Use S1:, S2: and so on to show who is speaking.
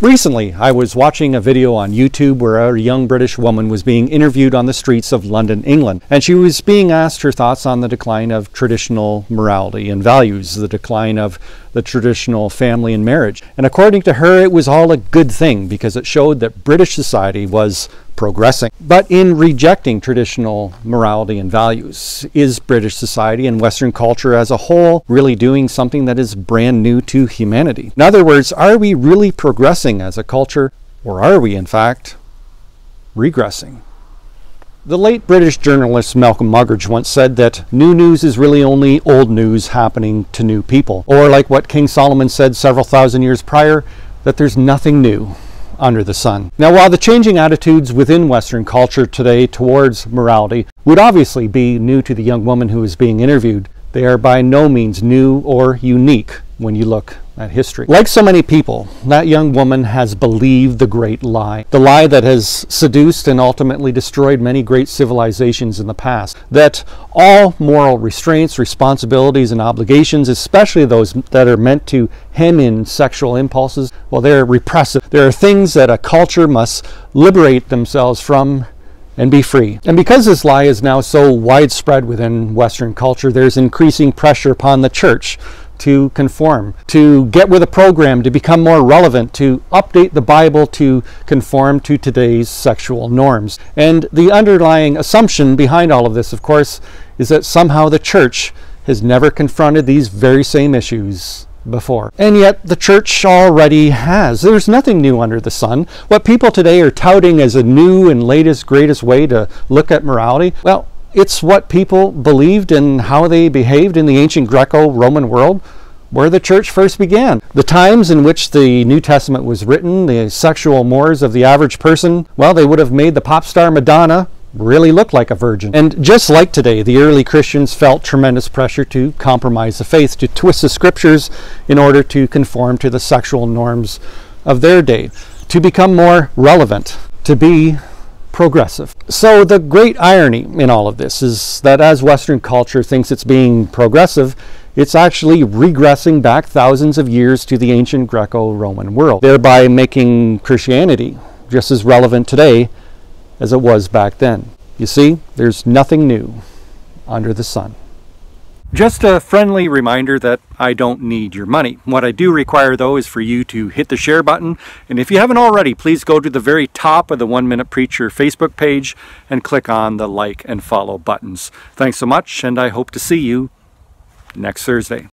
S1: Recently, I was watching a video on YouTube where a young British woman was being interviewed on the streets of London, England, and she was being asked her thoughts on the decline of traditional morality and values, the decline of the traditional family and marriage. And according to her, it was all a good thing because it showed that British society was progressing. But in rejecting traditional morality and values, is British society and Western culture as a whole really doing something that is brand new to humanity? In other words, are we really progressing as a culture, or are we in fact regressing? The late British journalist Malcolm Muggeridge once said that new news is really only old news happening to new people. Or like what King Solomon said several thousand years prior, that there's nothing new under the sun. Now, while the changing attitudes within Western culture today towards morality would obviously be new to the young woman who is being interviewed, they are by no means new or unique when you look at history. Like so many people, that young woman has believed the great lie, the lie that has seduced and ultimately destroyed many great civilizations in the past, that all moral restraints, responsibilities, and obligations, especially those that are meant to hem in sexual impulses, well, they're repressive. There are things that a culture must liberate themselves from and be free. And because this lie is now so widespread within Western culture, there's increasing pressure upon the church to conform, to get with a program, to become more relevant, to update the Bible to conform to today's sexual norms. And the underlying assumption behind all of this, of course, is that somehow the church has never confronted these very same issues before. And yet the church already has. There's nothing new under the sun. What people today are touting as a new and latest, greatest way to look at morality, well, it's what people believed and how they behaved in the ancient Greco-Roman world where the church first began. The times in which the New Testament was written, the sexual mores of the average person, well, they would have made the pop star Madonna really look like a virgin. And just like today, the early Christians felt tremendous pressure to compromise the faith, to twist the scriptures in order to conform to the sexual norms of their day, to become more relevant, to be progressive. So the great irony in all of this is that as Western culture thinks it's being progressive, it's actually regressing back thousands of years to the ancient Greco-Roman world, thereby making Christianity just as relevant today as it was back then. You see, there's nothing new under the sun. Just a friendly reminder that I don't need your money. What I do require, though, is for you to hit the share button. And if you haven't already, please go to the very top of the 1 Minute Preacher Facebook page and click on the like and follow buttons. Thanks so much, and I hope to see you next Thursday.